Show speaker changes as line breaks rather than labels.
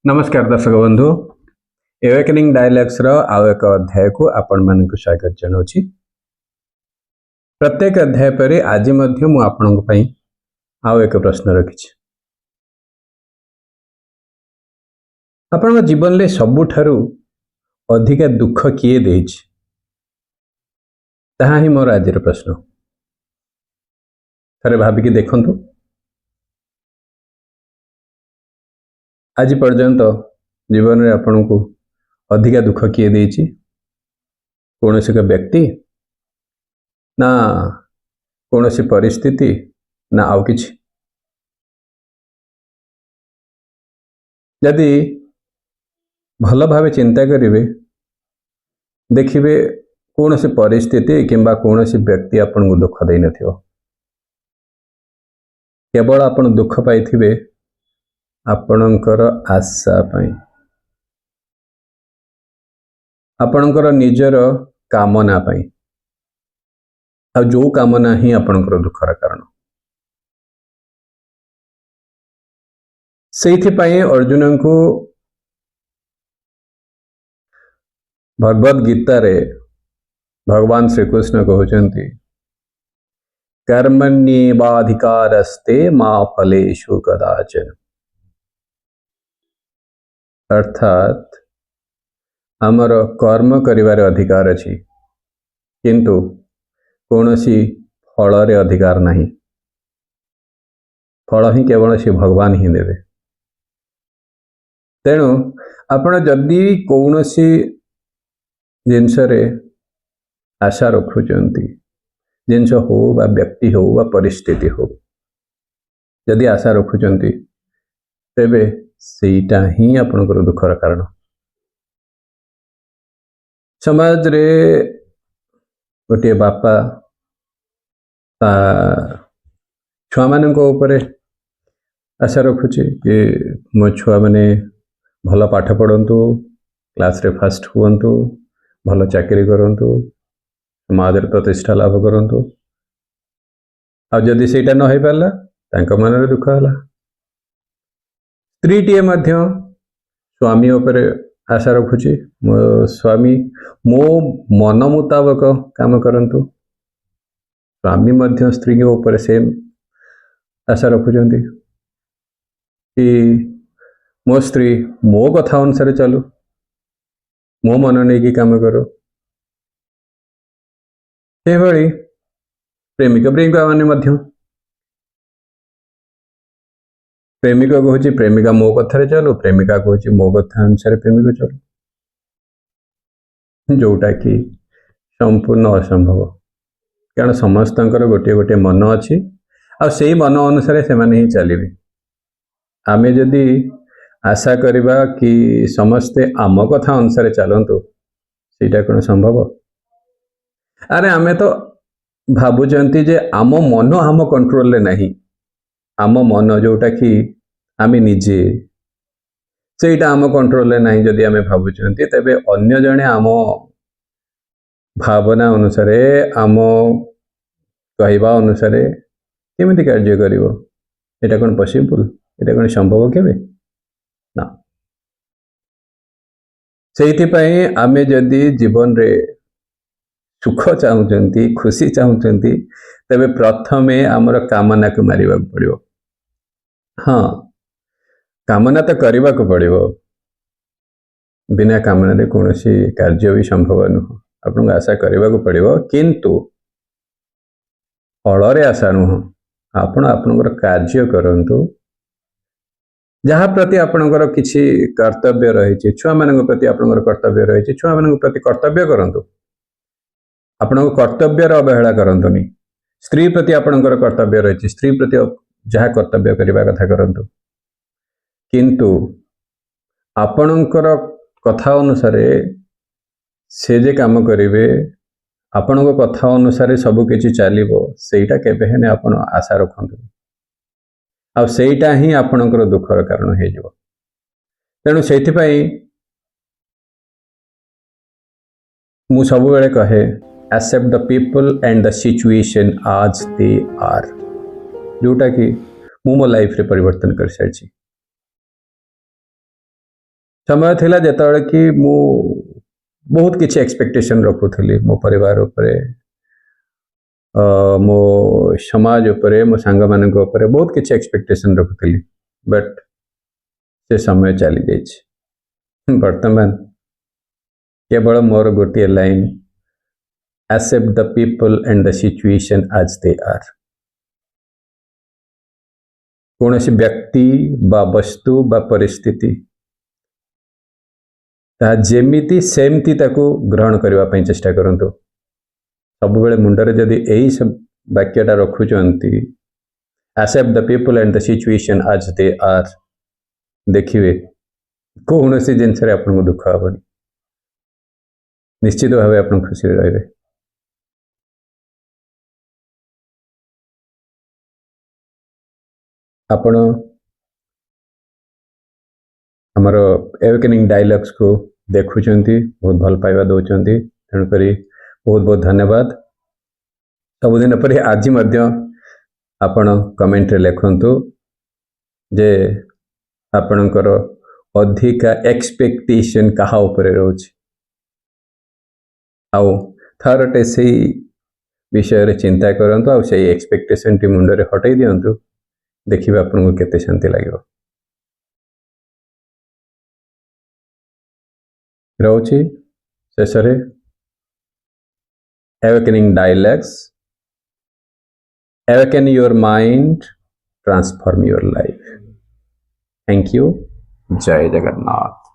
नमस्कार दर्शक बंधु एवेकनिंग डायलॉग्स रो आउ एक अध्याय को आपण मानक स्वागत जनाउछि। प्रत्येक अध्याय पर आज मध्य मु आपनक पई आउ एक प्रश्न रखिछि। आपन जीवन ले सबुठारु अधिक दुख किए देछि ताहा ही मोर आजिर प्रश्न। थरे भाबिकी देखंतु आज पर्यंत जीवन में आपन को अधिक दुख किए देछि कौन से व्यक्ति ना कौन सी परिस्थिति ना आउ किछि। यदि भल भाव चिंता करिवे देखिए कौन सी परिस्थिति किंबा कौन सी व्यक्ति आपन को दुख दे नथियो, केवल आपन दुख पाइथिबे आपणकर आशा पाई, आपणकर निजर कामना पाई, आ जो कामना ही आपणकर दुखर कारण। सेइथिपाई अर्जुन को भगवद गीता रे भगवान श्री कृष्ण कहउचंती कर्मण्येवाधिकारस्ते मा फलेषु कदाचन। अर्थात आमर कर्म करिवार अधिकार अछि किंतु कौनसी फल रे अधिकार नहीं। फल ही केवल से भगवान ही देवे। तेणु आपण जदि कौनसी जिनस रे आशा रखुचंती, जिनस हो बा व्यक्ति हो बा परिस्थिति हो, जदि आशा रखुचंती तेबे सेटा ही आपनकर दुखर कारण। समाज रे गोटे बापा छुआ मान आशा रखुचे कि मो छुआ मैंने भल पाठ पढ़ंतु, क्लास रे फास्ट हुअंतु, भल चाकरी करंतु, समाज रे प्रतिष्ठा लाभ करंतु। आ जदि सेटा न होई पारला तांका मन रे दुख होला। स्त्रीटीए मध्य स्वामी उपरे आशा रखुची, मो स्वामी मो मन मुताबक काम करंतु। स्वामी मध्य स्त्री के ऊपर सेम आशा रखुचंती कि मो स्त्री मो कथा अनुसार चलू, मो मन नहीं कि काम करो। सेभली प्रेमिका प्रेमिका माने मध्य प्रेमिक कहूँ प्रेमिका मो कथार चलू, प्रेमिका कहूँ मो कथा अनुसार प्रेमिक चलू, जोटा कि संपूर्ण असंभव। कारण समस्त गोटे गोटे मन अच्छी आ से मन अनुसार से माने ही चलिए। आमे जदि आशा करिबा कि समस्ते आम कथा अनुसार चलतु सीटा कौन संभव? अरे आमे तो भावुचंती जे आम मन आम कंट्रोल ले नहीं। आम मन जोटा कि आमे निजे सेटा आम कंट्रोल ले नहीं। जदि आमे भावुचंती तबे अन्य जने आम भावना अनुसार आम कहवा अनुसार केमिति कार्य करिवो? एटा कौन पॉसिबल? एटा कौन संभव केबे ना? सेइथिपाई आमे जदि जीवन रे सुख चाहूचंती, खुशी चाहूचंती, तबे प्रथमे आमर कामना को मारिबा पड़िवो। हाँ, कामना तो करने को पड़ो। बिना कामना रे कौन सी कार्य भी संभव नुह। आपन आशा करने को पड़ो किंतु फल रे आशा नुह। आपन आपनकर कार्य करंतु, जहाँ प्रति आपनकर किछि कर्तव्य रही, छुआ मान प्रति आपनकर कर्तव्य रही, छुआ मान प्रति कर्तव्य करंतु। आपन कर्तव्य अवहेला करंतुनी। स्त्री प्रति आपनकर कर्तव्य रही, स्त्री प्रति जहाँ कर्तव्य करने कथा करंतु, किंतु आपणकर कथा अनुसार से जे काम करेंगे, आपण कथा अनुसार सब किछि चलिबो, सेटा केबे हेने आपण आशा रखंतु। आ सेटा ही आपणकर दुखर कारण हे जिवो। तेणु सेथिपाई मु सब बेले कहे except the people and the situation as they are, जोटा कि मु मो लाइफ रे परिवर्तन कर सारी। समय थिला जेतबेले कि मु बहुत किछि एक्सपेक्टेशन रखुथली मो परिवार उपरे, मो समाज उपरे, मो सांग मानक उपरे बहुत किछि एक्सपेक्टेशन रखुथली, बट से समय चली जाइछि। वर्तमान केवल मोर गोटे line, accept the people and the situation as they are। कौनसी व्यक्ति बा वस्तु बा परिस्थिति ता जेमिति सेमती ताकू ग्रहण करबा पई चेष्टा करंतु। सब बेले मुंडरे जदि एही सब वाक्यटा रखुचंती, accept the people and the situation as they are, देखिए कौनसी जिनस रे आपन दुख हबनी, निश्चित भावे आपन खुशी रहिबे। आपण हमर एवेकनिंग डायलॉग्स को देखुचंती, बहुत भल पाइबा दउचंती, तेणु करी बहुत बहुत धन्यवाद। सबुदिन परि आज मध्य आपण कमेंट रे लिखंतु जे आपणकर अधिका एक्सपेक्टेशन कहा उपरे रोच, आउ थरटे से विषय रे चिंता करंतु, आउ से एक्सपेक्टेशन टी मुंडरे हटै दियंतु, देखिबा आपनको केते शांति लागिबो। रहुछि शेषरे awakening dialects, awaken your mind, transform your life। Thank you. जय जगन्नाथ।